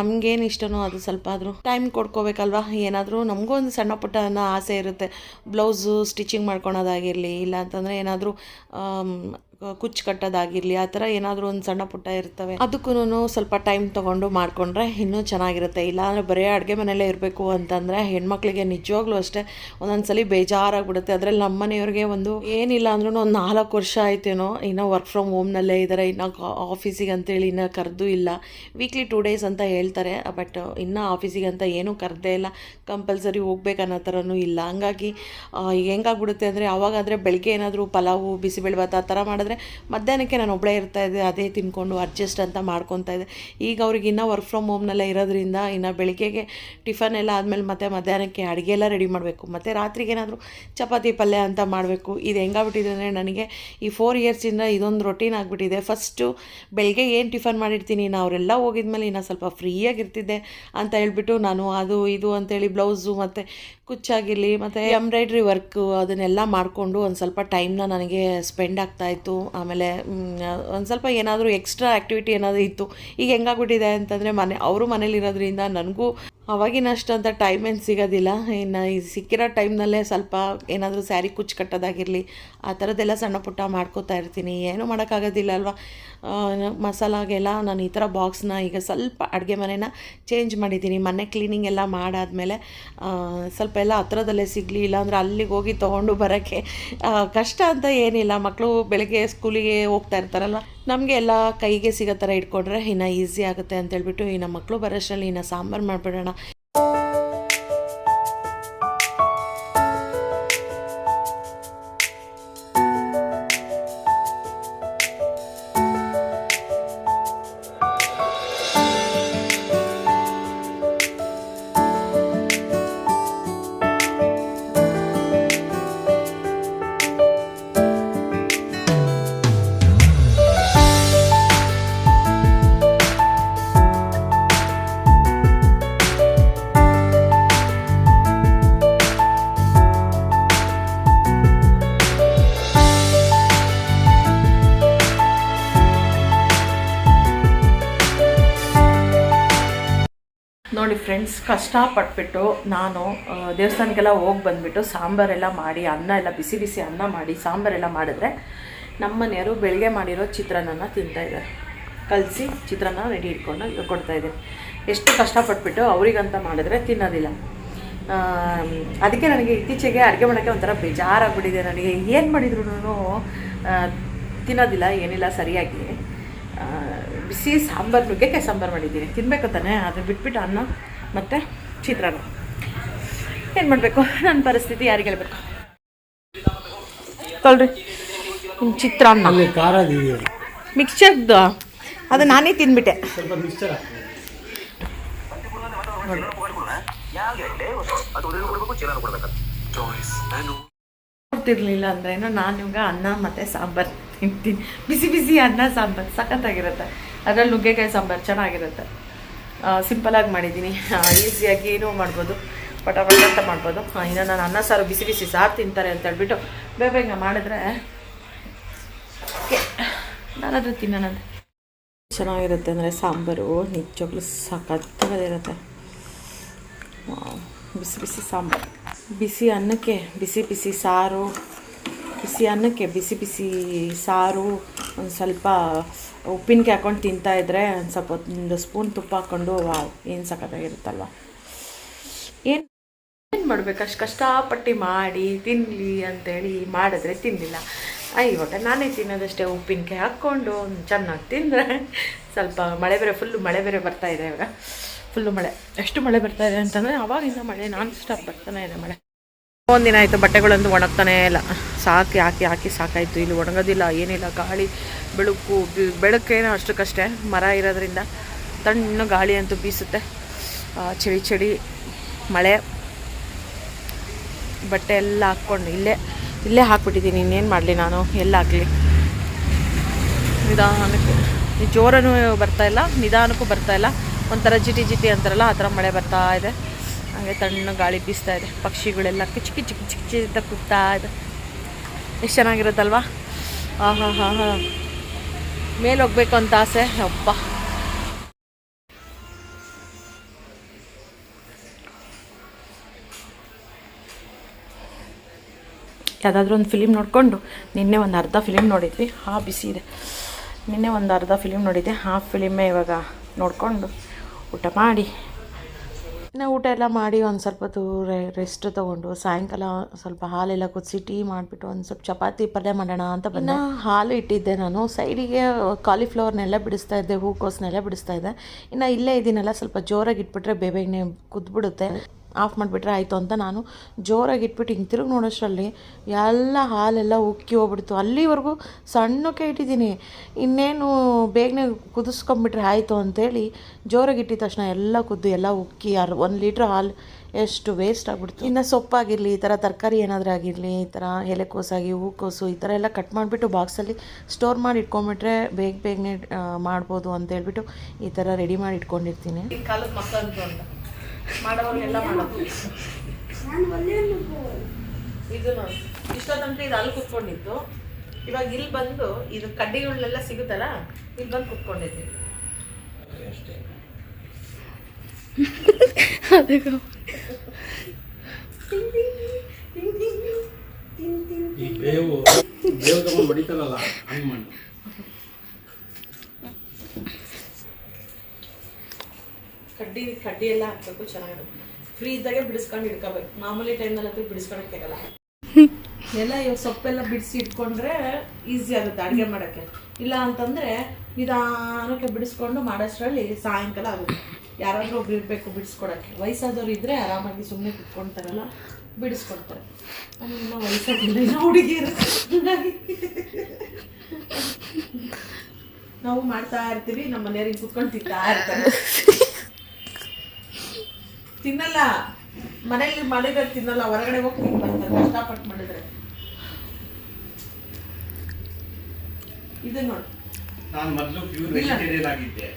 ನಮಗೇನು ಇಷ್ಟನೋ ಅದು ಸ್ವಲ್ಪ ಆದರೂ ಟೈಮ್ ಕೊಡ್ಕೋಬೇಕಲ್ವ. ಏನಾದರೂ ನಮಗೂ ಒಂದು ಸಣ್ಣ ಪುಟ್ಟ ಅನ್ನೋ ಆಸೆ ಇರುತ್ತೆ. ಬ್ಲೌಸು ಸ್ಟಿಚಿಂಗ್ ಮಾಡ್ಕೊಳೋದಾಗಿರಲಿ, ಇಲ್ಲ ಅಂತಂದರೆ ಏನಾದರೂ ಕುಚ್ಚು ಕಟ್ಟೋದಾಗಿರಲಿ, ಆ ಥರ ಏನಾದರೂ ಒಂದು ಸಣ್ಣ ಪುಟ್ಟ ಇರ್ತವೆ. ಅದಕ್ಕೂ ಸ್ವಲ್ಪ ಟೈಮ್ ತೊಗೊಂಡು ಮಾಡಿಕೊಂಡ್ರೆ ಇನ್ನೂ ಚೆನ್ನಾಗಿರುತ್ತೆ. ಇಲ್ಲಾಂದರೆ ಬರೀ ಅಡುಗೆ ಮನೆಯಲ್ಲೇ ಇರಬೇಕು ಅಂತಂದರೆ ಹೆಣ್ಮಕ್ಳಿಗೆ ನಿಜವಾಗ್ಲೂ ಅಷ್ಟೇ ಒಂದೊಂದ್ಸಲಿ ಬೇಜಾರಾಗ್ಬಿಡುತ್ತೆ. ಅದರಲ್ಲಿ ನಮ್ಮ ಮನೆಯವ್ರಿಗೆ ಒಂದು ಏನಿಲ್ಲ ಅಂದ್ರೂ ಒಂದು 4 ವರ್ಷ ಆಯ್ತೇನೋ ಇನ್ನೂ ವರ್ಕ್ ಫ್ರಮ್ ಹೋಮ್ನಲ್ಲೇ ಇದ್ದಾರೆ. ಇನ್ನು ಆಫೀಸಿಗೆ ಅಂತೇಳಿ ಇನ್ನೂ ಕರೆದೂ ಇಲ್ಲ. ವೀಕ್ಲಿ 2 days ಅಂತ ಹೇಳ್ತಾರೆ, ಬಟ್ ಇನ್ನೂ ಆಫೀಸಿಗೆ ಅಂತ ಏನೂ ಕರೆದೇ ಇಲ್ಲ. ಕಂಪಲ್ಸರಿ ಹೋಗ್ಬೇಕನ್ನೋ ಥರನೂ ಇಲ್ಲ. ಹಂಗಾಗಿ ಹೆಂಗಾಗ್ಬಿಡುತ್ತೆ ಅಂದರೆ ಅವಾಗಾದರೆ ಬೆಳಗ್ಗೆ ಏನಾದರೂ ಪಲಾವು ಬಿಸಿಬೇಳೆಭಾತ್ ಆ ಥರ ಮಾಡಿದ್ರೆ ಮಧ್ಯಾಹ್ನಕ್ಕೆ ನಾನು ಒಬ್ಬಳೇ ಇರ್ತಾಯಿದ್ದೆ, ಅದೇ ತಿನ್ಕೊಂಡು ಅಡ್ಜಸ್ಟ್ ಅಂತ ಮಾಡ್ಕೊತಾ ಇದ್ದೆ. ಈಗ ಅವ್ರಿಗೆ ಇನ್ನೂ ವರ್ಕ್ ಫ್ರಮ್ ಹೋಮ್ನಲ್ಲೇ ಇರೋದ್ರಿಂದ ಇನ್ನು ಬೆಳಿಗ್ಗೆಗೆ ಟಿಫನ್ ಎಲ್ಲ ಆದಮೇಲೆ ಮತ್ತೆ ಮಧ್ಯಾಹ್ನಕ್ಕೆ ಅಡುಗೆ ಎಲ್ಲ ರೆಡಿ ಮಾಡಬೇಕು, ಮತ್ತು ರಾತ್ರಿಗೆ ಏನಾದರೂ ಚಪಾತಿ ಪಲ್ಯ ಅಂತ ಮಾಡಬೇಕು. ಇದು ಹೆಂಗಾಗ್ಬಿಟ್ಟಿದೆ ಅಂದರೆ ನನಗೆ ಈ 4 yearsಯಿಂದ ಇದೊಂದು ರೊಟೀನ್ ಆಗಿಬಿಟ್ಟಿದೆ. ಫಸ್ಟು ಬೆಳಗ್ಗೆ ಏನು ಟಿಫನ್ ಮಾಡಿರ್ತೀನಿ, ನಾನು ಅವರೆಲ್ಲ ಹೋಗಿದ್ಮೇಲೆ ಇನ್ನೂ ಸ್ವಲ್ಪ ಫ್ರೀಯಾಗಿರ್ತಿದ್ದೆ ಅಂತ ಹೇಳ್ಬಿಟ್ಟು ನಾನು ಅದು ಇದು ಅಂತೇಳಿ ಬ್ಲೌಸು ಮತ್ತು ಕುಚ್ಚಾಗಿರಲಿ ಮತ್ತು ಎಂಬ್ರಾಯ್ಡ್ರಿ ವರ್ಕು ಅದನ್ನೆಲ್ಲ ಮಾಡಿಕೊಂಡು ಒಂದು ಸ್ವಲ್ಪ ಟೈಮ್ನ ನನಗೆ ಸ್ಪೆಂಡ್ ಆಗ್ತಾಯಿತ್ತು. ಆಮೇಲೆ ಒಂದು ಸ್ವಲ್ಪ ಏನಾದರೂ ಎಕ್ಸ್ಟ್ರಾ ಆ್ಯಕ್ಟಿವಿಟಿ ಏನಾದರೂ ಇತ್ತು. ಈಗ ಹೆಂಗಾಗ್ಬಿಟ್ಟಿದೆ ಅಂತಂದರೆ ಅವರು ಮನೇಲಿರೋದ್ರಿಂದ ನನಗೂ ಅವಾಗಿನಷ್ಟು ಅಂತ ಟೈಮ್ ಏನು ಸಿಗೋದಿಲ್ಲ. ಇನ್ನು ಈ ಸಿಕ್ಕಿರೋ ಟೈಮ್ನಲ್ಲೇ ಸ್ವಲ್ಪ ಏನಾದರೂ ಸ್ಯಾರಿ ಕುಚ್ಚು ಕಟ್ಟೋದಾಗಿರಲಿ ಆ ಥರದ್ದೆಲ್ಲ ಸಣ್ಣ ಪುಟ್ಟ ಮಾಡ್ಕೋತಾ ಇರ್ತೀನಿ. ಏನೂ ಮಾಡೋಕ್ಕಾಗೋದಿಲ್ಲ ಅಲ್ವಾ. ಮಸಾಲಾಗೆಲ್ಲ ನಾನು ಈ ಥರ ಬಾಕ್ಸ್ನ ಈಗ ಸ್ವಲ್ಪ ಅಡುಗೆ ಮನೆನ ಚೇಂಜ್ ಮಾಡಿದ್ದೀನಿ. ಮನೆ ಕ್ಲೀನಿಂಗ್ ಎಲ್ಲ ಮಾಡಾದಮೇಲೆ ಸ್ವಲ್ಪ ಎಲ್ಲ ಹತ್ರದಲ್ಲೇ ಸಿಗಲಿ, ಇಲ್ಲಾಂದರೆ ಅಲ್ಲಿಗೆ ಹೋಗಿ ತೊಗೊಂಡು ಬರೋಕ್ಕೆ ಕಷ್ಟ ಅಂತ ಏನಿಲ್ಲ. ಮಕ್ಕಳು ಬೆಳಗ್ಗೆ ಸ್ಕೂಲಿಗೆ ಹೋಗ್ತಾ ಇರ್ತಾರಲ್ಲ, ನಮಗೆ ಎಲ್ಲ ಕೈಗೆ ಸಿಗೋ ಥರ ಇಟ್ಕೊಂಡ್ರೆ ಇನ್ನು ಈಸಿ ಆಗುತ್ತೆ ಅಂತೇಳ್ಬಿಟ್ಟು ಇನ್ನು ಮಕ್ಕಳು ಬರೋಷ್ಟರಲ್ಲಿ ಇನ್ನು ಸಾಂಬಾರು ಮಾಡಿಬಿಡೋಣ. ನೋಡಿ ಫ್ರೆಂಡ್ಸ್, ಕಷ್ಟಪಟ್ಬಿಟ್ಟು ನಾನು ದೇವಸ್ಥಾನಕ್ಕೆಲ್ಲ ಹೋಗಿ ಬಂದುಬಿಟ್ಟು ಸಾಂಬಾರೆಲ್ಲ ಮಾಡಿ, ಅನ್ನ ಎಲ್ಲ ಬಿಸಿ ಬಿಸಿ ಅನ್ನ ಮಾಡಿ ಸಾಂಬಾರೆಲ್ಲ ಮಾಡಿದ್ರೆ ನಮ್ಮ ಮನೆಯವರು ಬೆಳಗ್ಗೆ ಮಾಡಿರೋ ಚಿತ್ರಾನ್ನ ತಿಂತಾಯಿದ್ದಾರೆ. ಕಲಸಿ ಚಿತ್ರಾನ್ನ ರೆಡಿ ಇಟ್ಕೊಂಡು ಕೊಡ್ತಾಯಿದ್ದೀನಿ. ಎಷ್ಟು ಕಷ್ಟಪಟ್ಬಿಟ್ಟು ಅವರಿಗಂತ ಮಾಡಿದ್ರೆ ತಿನ್ನೋದಿಲ್ಲ. ಅದಕ್ಕೆ ನನಗೆ ಇತ್ತೀಚೆಗೆ ಅಡುಗೆ ಮಾಡೋಕ್ಕೆ ಒಂಥರ ಬೇಜಾರಾಗ್ಬಿಟ್ಟಿದೆ. ನನಗೆ ಏನು ಮಾಡಿದ್ರು ತಿನ್ನೋದಿಲ್ಲ, ಏನಿಲ್ಲ ಸರಿಯಾಗಿ. ಬಿಸಿ ಸಾಂಬಾರು, ನುಗ್ಗೆಕಾಯಿ ಸಾಂಬಾರು ಮಾಡಿದ್ದೀನಿ, ತಿನ್ನಬೇಕು ತಾನೆ. ಅದನ್ನು ಬಿಟ್ಬಿಟ್ಟು ಅನ್ನ ಮತ್ತು ಚಿತ್ರಾನ್ನ ಏನು ಮಾಡಬೇಕು, ನನ್ನ ಪರಿಸ್ಥಿತಿ ಯಾರಿಗೆ ಹೇಳಬೇಕು. ತೊಳ್ರಿ ಚಿತ್ರಾನ್ನ ಮಿಕ್ಸ್ಚರ್ದು ಅದು ನಾನೇ ತಿಂದ್ಬಿಟ್ಟೆ. ಗೊತ್ತಿರಲಿಲ್ಲ ಅಂದ್ರೇನು ನಾನು ಇವಾಗ ಅನ್ನ ಮತ್ತು ಸಾಂಬಾರು ತಿಂತೀನಿ. ಬಿಸಿ ಬಿಸಿ ಅನ್ನ ಸಾಂಬಾರು ಸಖತ್ತಾಗಿರುತ್ತೆ. ಅದರಲ್ಲಿ ನುಗ್ಗೆಕಾಯಿ ಸಾಂಬಾರು ಚೆನ್ನಾಗಿರುತ್ತೆ. ಸಿಂಪಲಾಗಿ ಮಾಡಿದ್ದೀನಿ, ಈಸಿಯಾಗಿ ಏನೂ ಮಾಡ್ಬೋದು, ಪಟಾಪಟ ಅಂತ ಮಾಡ್ಬೋದು. ಇನ್ನು ನಾನು ಅನ್ನ ಸಾರು ಬಿಸಿ ಬಿಸಿ ಸಾರು ತಿಂತಾರೆ ಅಂತ ಹೇಳ್ಬಿಟ್ಟು ಬೇಗ ಮಾಡಿದ್ರೆ ನಾನಾದರೂ ತಿನ್ನೋಣಂತೆ. ಚೆನ್ನಾಗಿರುತ್ತೆ ಅಂದರೆ ಸಾಂಬಾರು ನಿಜವಾಗ್ಲೂ ಸಖತ್ತಾಗಿರುತ್ತೆ. ಬಿಸಿ ಬಿಸಿ ಸಾಂಬಾರು. ಬಿಸಿ ಅನ್ನಕ್ಕೆ ಬಿಸಿ ಬಿಸಿ ಸಾರು, ಬಿಸಿ ಅನ್ನಕ್ಕೆ ಬಿಸಿ ಬಿಸಿ ಸಾರು, ಒಂದು ಸ್ವಲ್ಪ ಉಪ್ಪಿನಕಾಯಿ ಹಾಕ್ಕೊಂಡು ತಿಂತಾಯಿದ್ರೆ ಒಂದು ಸ್ವಲ್ಪ ಒಂದು ಸ್ಪೂನ್ ತುಪ್ಪ ಹಾಕ್ಕೊಂಡು ವಾವ್ ಏನು ಸಖತ್ತಾಗಿರುತ್ತಲ್ವ. ಏನು ಮಾಡಬೇಕು, ಅಷ್ಟು ಕಷ್ಟಪಟ್ಟು ಮಾಡಿ ತಿನ್ನಲಿ ಅಂತೇಳಿ ಮಾಡಿದ್ರೆ ತಿನ್ನಲಿಲ್ಲ. ಇವಾಗ ನಾನೇ ತಿನ್ನೋದಷ್ಟೇ, ಉಪ್ಪಿನಕಾಯಿ ಹಾಕ್ಕೊಂಡು ಚೆನ್ನಾಗಿ ತಿಂದರೆ ಸ್ವಲ್ಪ ಮಳೆ ಬೇರೆ ಫುಲ್ಲು ಮಳೆ ಬೇರೆ ಬರ್ತಾಯಿದೆ ಇವಾಗ, ಫುಲ್ಲು ಮಳೆ. ಎಷ್ಟು ಮಳೆ ಬರ್ತಾಯಿದೆ ಅಂತಂದರೆ ಅವಾಗಿಂದ ಮಳೆ ನಾನ್ ಸ್ಟಾಪ್ ಬರ್ತಾನೆ ಇದೆ ಮಳೆ. ಒಂದಿನ ಆಯಿತು ಬಟ್ಟೆಗಳಂತೂ ಒಣಗ್ತಾನೇ ಇಲ್ಲ, ಹಾಕಿ ಸಾಕಾಯಿತು. ಇಲ್ಲಿ ಒಣಗೋದಿಲ್ಲ ಏನಿಲ್ಲ, ಗಾಳಿ ಬೆಳಕು ಬೆಳಕೇನೋ ಅಷ್ಟಕ್ಕಷ್ಟೇ, ಮರ ಇರೋದ್ರಿಂದ ತಣ್ಣ ಗಾಳಿ ಅಂತೂ ಬೀಸುತ್ತೆ. ಚಳಿ ಮಳೆ, ಬಟ್ಟೆ ಎಲ್ಲ ಹಾಕ್ಕೊಂಡು ಇಲ್ಲೇ ಹಾಕ್ಬಿಟ್ಟಿದ್ದೀನಿ. ಇನ್ನೇನು ಮಾಡಲಿ ನಾನು, ಎಲ್ಲ ಹಾಕಲಿ. ನಿಧಾನಕ್ಕೆ ಜೋರನೂ ಬರ್ತಾಯಿಲ್ಲ, ನಿಧಾನಕ್ಕೂ ಬರ್ತಾಯಿಲ್ಲ, ಒಂಥರ ಜಿಟಿ ಅಂತಾರಲ್ಲ ಆ ಥರ ಮಳೆ ಬರ್ತಾ ಇದೆ. ಹಾಗೆ ತಣ್ಣ ಗಾಳಿ ಬೀಸ್ತಾ ಇದೆ, ಪಕ್ಷಿಗಳೆಲ್ಲ ಕಿಚಿ ಅಂತ ಕೂಗ್ತಾ ಇದೆ. ಎಷ್ಟು ಚೆನ್ನಾಗಿರುತ್ತಲ್ವಾ. ಹಾ ಮೇಲೆ ಹೋಗ್ಬೇಕು ಅಂತ ಆಸೆ. ಅಪ್ಪ ಯಾವುದಾದ್ರೂ ಒಂದು ಫಿಲಿಮ್ ನೋಡಿಕೊಂಡು, ನಿನ್ನೆ ಒಂದು ಅರ್ಧ ಫಿಲಿಮ್ ನೋಡಿದ್ವಿ, ಬಿಸಿ ಇದೆ. ನಿನ್ನೆ ಒಂದು ಅರ್ಧ ಫಿಲಿಮ್ ನೋಡಿದ್ದೆ, ಫಿಲಿಮೇ ಇವಾಗ ನೋಡಿಕೊಂಡು ಊಟ ಮಾಡಿ, ಊಟ ಎಲ್ಲ ಮಾಡಿ ಒಂದು ಸ್ವಲ್ಪ ಹೊತ್ತು ರೆಸ್ಟ್ ತೊಗೊಂಡು, ಸಾಯಂಕಾಲ ಸ್ವಲ್ಪ ಹಾಲೆಲ್ಲ ಕುದಿಸಿ ಟೀ ಮಾಡಿಬಿಟ್ಟು ಒಂದು ಸ್ವಲ್ಪ ಚಪಾತಿ ಪಲ್ಯ ಮಾಡೋಣ ಅಂತ ಬಂದೆ. ಹಾಲು ಇಟ್ಟಿದ್ದೆ ನಾನು, ಸೈಡಿಗೆ ಕಾಲಿಫ್ಲವರ್ನೆಲ್ಲ ಬಿಡಿಸ್ತಾ ಇದ್ದೆ, ಹೂಕೋಸನ್ನೆಲ್ಲ ಬಿಡಿಸ್ತಾ ಇದ್ದೆ. ಇನ್ನು ಇಲ್ಲೇ ಇದ್ದೀನಲ್ಲ, ಸ್ವಲ್ಪ ಜೋರಾಗಿ ಇಟ್ಬಿಟ್ರೆ ಬೇಗನೆ ಕುದ್ಬಿಡುತ್ತೆ, ಆಫ್ ಮಾಡಿಬಿಟ್ರೆ ಆಯಿತು ಅಂತ ನಾನು ಜೋರಾಗಿ ಇಟ್ಬಿಟ್ಟು ಹಿಂಗೆ ತಿರುಗಿ ನೋಡೋಷ್ಟರಲ್ಲಿ ಎಲ್ಲ ಹಾಲೆಲ್ಲ ಉಕ್ಕಿ ಹೋಗ್ಬಿಡ್ತು. ಅಲ್ಲಿವರೆಗೂ ಸಣ್ಣಕ್ಕೆ ಇಟ್ಟಿದ್ದೀನಿ, ಇನ್ನೇನು ಬೇಗನೆ ಕುದಿಸ್ಕೊಂಬಿಟ್ರೆ ಆಯಿತು ಅಂತೇಳಿ ಜೋರಾಗಿ ಇಟ್ಟಿದ ತಕ್ಷಣ ಎಲ್ಲ ಕುದ್ದು ಎಲ್ಲ ಉಕ್ಕಿ 1 ಲೀಟ್ರ್ ಹಾಲು ಎಷ್ಟು ವೇಸ್ಟ್ ಆಗಿಬಿಡ್ತು. ಇನ್ನು ಸೊಪ್ಪಾಗಿರಲಿ, ಈ ಥರ ತರಕಾರಿ ಏನಾದರೂ ಆಗಿರಲಿ, ಈ ಥರ ಎಲೆಕೋಸಾಗಿ ಹೂಕೋಸು ಈ ಥರ ಎಲ್ಲ ಕಟ್ ಮಾಡಿಬಿಟ್ಟು ಬಾಕ್ಸಲ್ಲಿ ಸ್ಟೋರ್ ಮಾಡಿ ಇಟ್ಕೊಂಡ್ಬಿಟ್ರೆ ಬೇಗನೆ ಮಾಡ್ಬೋದು ಅಂತ ಹೇಳ್ಬಿಟ್ಟು ಈ ಥರ ರೆಡಿ ಮಾಡಿ ಇಟ್ಕೊಂಡಿರ್ತೀನಿ. ಕಾಲದ ಮಕ್ಕಳು ಅಂತ ಮಾಡೋರಿಗೆಲ್ಲ ಮಾಡೋದು ಇದು ನೋಡಿ, ಇಷ್ಟೊತ್ತಂದ್ರೆ ಇದು ಅಲ್ಲಿ ಕುತ್ಕೊಂಡಿತ್ತು. ಇವಾಗ ಇಲ್ಲಿ ಬಂದು ಇದು ಕಡ್ಡಿಗಳನ್ನೆಲ್ಲ ಸಿಗುತ್ತಲ್ಲ, ಇಲ್ಲಿ ಬಂದು ಕುತ್ಕೊಂಡಿದ್ದೀನಿ ಅಷ್ಟೇ. ಕಡ್ಡಿ ಎಲ್ಲ ಹಾಕ್ಬೇಕು, ಚೆನ್ನಾಗಿರುತ್ತೆ. ಫ್ರೀ ಇದ್ದಾಗೆ ಬಿಡಿಸ್ಕೊಂಡು ಇಟ್ಕೋಬೇಕು, ಮಾಮೂಲಿ ಟೈಮ್ನಲ್ಲಂತೂ ಬಿಡಿಸ್ಕೊಳಕ್ಕಾಗಲ್ಲ. ಎಲ್ಲ ಇವಾಗ ಸೊಪ್ಪೆಲ್ಲ ಬಿಡಿಸಿ ಇಟ್ಕೊಂಡ್ರೆ ಈಸಿ ಆಗುತ್ತೆ ಅಡುಗೆ ಮಾಡೋಕ್ಕೆ. ಇಲ್ಲ ಅಂತಂದರೆ ನಿಧಾನಕ್ಕೆ ಬಿಡಿಸ್ಕೊಂಡು ಮಾಡೋಷ್ಟರಲ್ಲಿ ಸಾಯಂಕಾಲ ಆಗುತ್ತೆ. ಯಾರಾದರೂ ಒಬ್ರು ಇರಬೇಕು ಬಿಡಿಸ್ಕೊಡೋಕ್ಕೆ. ವಯಸ್ಸಾದವ್ರು ಇದ್ದರೆ ಆರಾಮಾಗಿ ಸುಮ್ಮನೆ ಕುತ್ಕೊಳ್ತಾರಲ್ಲ, ಬಿಡಿಸ್ಕೊಡ್ತಾರೆ. ಇನ್ನೂ ವಯಸ್ಸಾಗಿಲ್ಲ, ಇನ್ನೂ ಹುಡುಗಿರು ನಾವು ಮಾಡ್ತಾ ಇರ್ತೀವಿ, ನಮ್ಮ ಮನೆಯವ್ರಿಗೆ ಕುತ್ಕೊಂಡು ತಿಂತಾ ಇರ್ತಾರೆ. ತಿನ್ನಲ್ಲ, ಮನೇಲಿ ಮಾಡಿದ್ರೆ ತಿನ್ನಲ್ಲ, ಹೊರಗಡೆ ಹೋಗಿ ತಿಂದು ಬರ್ತಾರೆ ಕಷ್ಟಪಟ್ಟು ಮಾಡಿದ್ರೆ. ಇದು ನೋಡಿ, ನಾನು ಮೊದಲು ಪ್ಯೂರ್ ವೆಜಿಟೇರಿಯನ್ ಆಗಿದ್ದೆ.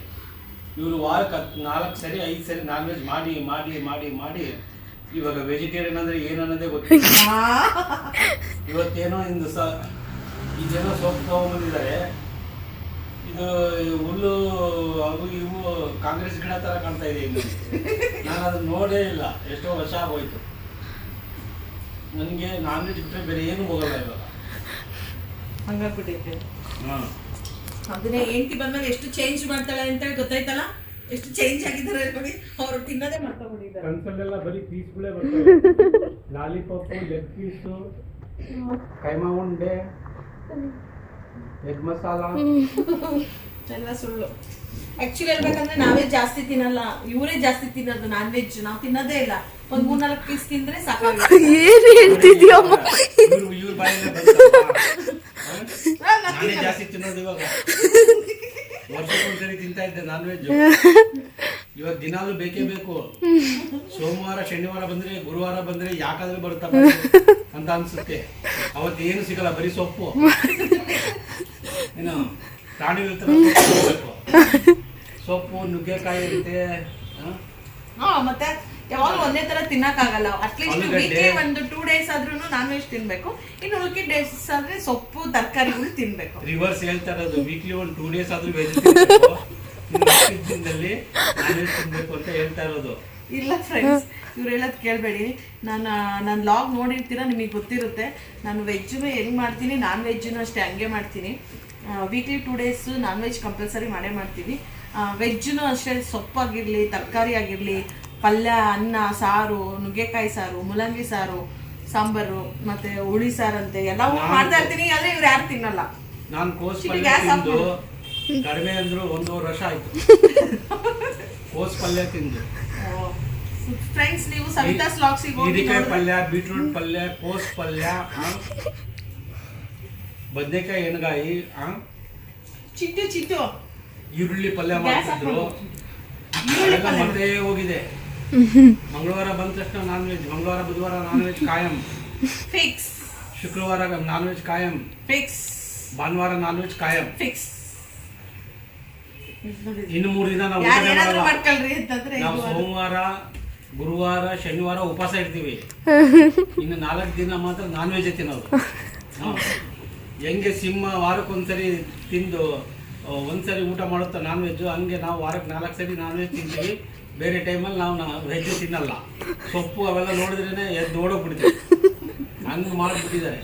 ಇವರು ವಾರಕ್ಕೆ 4 ಸರಿ 5 ಸರಿ ನಾನ್ ವೆಜ್ ಮಾಡಿ ಮಾಡಿ ಮಾಡಿ ಮಾಡಿ ಇವಾಗ ವೆಜಿಟೇರಿಯನ್ ಅಂದ್ರೆ ಏನು ಅನ್ನೋದೇ ಗೊತ್ತಿಲ್ಲ. ಇವತ್ತೇನೋ ಇದೇನೋ ಸೊಪ್ಪು ತಗೊಂಡ್ಬಂದಿದ್ದಾರೆ. ಇದು ಹುಲ್ಲು ಅವು ಇವು ಕಾಂಗ್ರೆಸ್ ಗಿಡ ತರ ಕಾಣ್ತಾ ಇದೆ. ಇನ್ನು ನಾನು ಅದನ್ನ ನೋಡೇ ಇಲ್ಲ, ಎಷ್ಟೋ ವರ್ಷ ಆಗೋಯ್ತು. ನನಗೆ ನಾನ್ ವೆಜ್ ಬಿಟ್ಟರೆ ಬೇರೆ ಏನು ಹೋಗಲ್ಲ ಇವಾಗ, ಹಂಗಾಗ್ಬಿಟ್ಟೈತೆ. ಅದನ್ನೇ ಹೆಂಡತಿ ಬಂದಾಗ ಎಷ್ಟು ಚೇಂಜ್ ಮಾಡ್ತಾಳೆ ಅಂತೇಳಿ ಗೊತ್ತಾಯ್ತಲ್ಲ, ಎಷ್ಟು ಚೇಂಜ್ ಆಗಿದ್ದಾರೆ ನೋಡಿ. ಅವರು ತಿನ್ನೋದೇ ಮಾಡ್ಕೊಂಡಿದ್ದಾರೆ. ಕನ್ಸಲ್ಲೆಲ್ಲ ಬರೀ ಪೀಸ್ಗಳೇ ಬರ್ತವೆ. ಲಾಲಿಪಾಪು, ಲೆಗ್ ಪೀಸು, ಕೈಮಾ ಉಂಡೆ, ಎಗ್ ಮಸಾಲ ಎಲ್ಲ ಸುಳ್ಳು. ಆಕ್ಚುಲಿ ಹೇಳ್ಬೇಕಂದ್ರೆ ನಾವೇ ಜಾಸ್ತಿ ತಿನ್ನಲ್ಲ, ಇವರೇ ಜಾಸ್ತಿ ತಿನ್ನೋದು ನಾನ್ ವೆಜ್. ನಾವು ತಿನ್ನೋದೇ ಇಲ್ಲ, ಒಂದ್ 3-4 ಪೀಸ್ ತಿಂದ್ರೆ ಸಾಕಾಗುತ್ತೆ. ಏನ್ ಹೇಳ್ತಿದ್ಯೋ ಇವ್ರ ಬಾಯಿಲ್ಲ ನಾನೇ ಜಾಸ್ತಿ ತಿನ್ನೋದು. ಇವಾಗ ವರ್ಷಕ್ಕೊಂದ್ಸರಿ ತಿಂತಾ ಇದ್ದೆ ನಾನ್ ವೆಜ್, ಇವಾಗ ದಿನಾಲು ಬೇಕೇ ಬೇಕು. ಸೋಮವಾರ ಶನಿವಾರ ಬಂದ್ರೆ ಗುರುವಾರ ಬಂದ್ರೆ ಯಾಕಾದ್ರೂ ಬರುತ್ತಾ ಅಂತ ಅನ್ಸುತ್ತೆ. ಅವತ್ತು ಏನು ಸಿಗಲ್ಲ, ಬರೀ ಸೊಪ್ಪು. ಏನು ಪ್ರಾಣಿಗಳು ಸೊಪ್ಪು ನುಗ್ಗೆಕಾಯಿ ಇರುತ್ತೆ. ಮತ್ತೆ ಯಾವಾಗ ಒಂದೇ ತರ ತಿನ್ನಕ್ಕಾಗಲ್ಲ. ಅಟ್ಲೀಸ್ಟ್ ವೀಕ್ಲಿ ಒಂದು 2 days ಆದ್ರೂ ನಾನ್ ವೆಜ್ ತಿನ್ಬೇಕು. ಇನ್ನು ಉಳಿಕೆ ಡೇಸ್ ಆದ್ರೆ ಸೊಪ್ಪು ತರಕಾರಿಗಳು ತಿನ್ಬೇಕು. ರಿವರ್ಸ್ ಹೇಳ್ತಾ ಇರೋದು, ವೀಕ್ಲಿ ಒಂದು 2 days ಆದ್ರೂ ವೆಜ್ ತಿನ್ಬೇಕು, ನಾನ್ ವೆಜ್ ತಿನ್ಬೇಕು ಅಂತ ಹೇಳ್ತಾ ಇರೋದು. ಇಲ್ಲ ಫ್ರೆಂಡ್ಸ್, ಇವ್ರು ಹೇಳೋದು ಕೇಳಬೇಡಿ. ನಾನು ಲಾಗ್ ನೋಡಿರ್ತೀರ, ನಿಮಗೆ ಗೊತ್ತಿರುತ್ತೆ. ನಾನು ವೆಜ್ಜು ಹೆಂಗೆ ಮಾಡ್ತೀನಿ, ನಾನ್ ವೆಜ್ಜೂ ಅಷ್ಟೇ ಹಂಗೆ ಮಾಡ್ತೀನಿ. Weekly 2 days non veg compulsory ಮಾಡೇ ಮಾಡ್ತೀವಿ. ವೆಜ್ಜೂ ಅಷ್ಟೇ, ಸೊಪ್ಪಾಗಿರಲಿ, ತರಕಾರಿ ಆಗಿರಲಿ, ಪಲ್ಯ, ಅನ್ನ, ಸಾರು, ನುಗ್ಗೆಕಾಯಿ ಸಾರು, ಮೂಲಂಗಿ ಸಾರು, ಸಾಂಬಾರು, ಮತ್ತೆ ಹುಳಿ ಸಾರು ಅಂತೆ ಎಲ್ಲವೂ ಮಾಡ್ತಾ ಇರ್ತೀನಿ. ಆದರೆ ಇವ್ರು ಯಾರು ತಿನ್ನಲ್ಲ. ನಾನು ಕೋಸ್ ಪಲ್ಯ ತಿಂದು ಕಡಿಮೆ ಅಂದ್ರು 1.5 ವರ್ಷ ಆಯ್ತು. ಕೋಸ್ ಪಲ್ಯ ತಿಂದು ಫ್ರೆಂಡ್ಸ್, ನೀವು ಸವಿತಾಸ್ ವ್ಲಾಗ್ಸಿಗೆ ಹೋಗಿ ಹೀರೆಕಾಯಿ ಪಲ್ಯ, ಬೀಟ್ರೂಟ್ ಪಲ್ಯ, ಕೋಸ್ ಪಲ್ಯ, ಬದನೆಕಾಯಿ ಎಣ್ಗಾಯಿ, ಚಿಟ್ಟು ಈರುಳ್ಳಿ ಪಲ್ಯ ಮಾಡ್ತಿದ್ರು. ಮತ್ತೆ ಹೋಗಿದೆ. ಮಂಗಳವಾರ ಬಂದ ತಕ್ಷಣ ನಾನ್ ವೆಜ್, ಮಂಗಳವಾರ ಬುಧವಾರ ನಾನ್ ವೆಜ್ ಕಾಯಂ ಫಿಕ್ಸ್, ಶುಕ್ರವಾರ ನಾನ್ ವೆಜ್ ಕಾಯಂ ಫಿಕ್ಸ್, ಭಾನುವಾರ ನಾನ್ ವೆಜ್ ಕಾಯಂ ಫಿಕ್ಸ್. ಇನ್ನು 3 ದಿನ ನಾವು ಸೋಮವಾರ, ಗುರುವಾರ, ಶನಿವಾರ ಉಪವಾಸ ಇರ್ತೀವಿ. ಇನ್ನು 4 ದಿನ ಮಾತ್ರ ನಾನ್ ವೆಜ್ ತಿನ್ನೋದು. ಹೆಂಗೆ ಸಿಂಹ ವಾರಕ್ಕೊಂದ್ಸರಿ ತಿಂದು ಒಂದ್ಸರಿ ಊಟ ಮಾಡುತ್ತಾ ನಾನ್ ವೆಜ್, ಹಂಗೆ ನಾವು ವಾರಕ್ಕೆ 4 ಸರಿ ನಾನ್ ವೆಜ್ ತಿಂತೀವಿ. ಬೇರೆ ಟೈಮಲ್ಲಿ ನಾವು ವೆಜ್ ತಿನ್ನಲ್ಲ. ಸೊಪ್ಪು ಅವೆಲ್ಲ ನೋಡಿದ್ರೇನೆ ಎದ್ದು ಓಡೋಗ್ಬಿಡ್ತೀವಿ. ಹಂಗೆ ಮಾಡಿಬಿಟ್ಟಿದ್ದಾರೆ.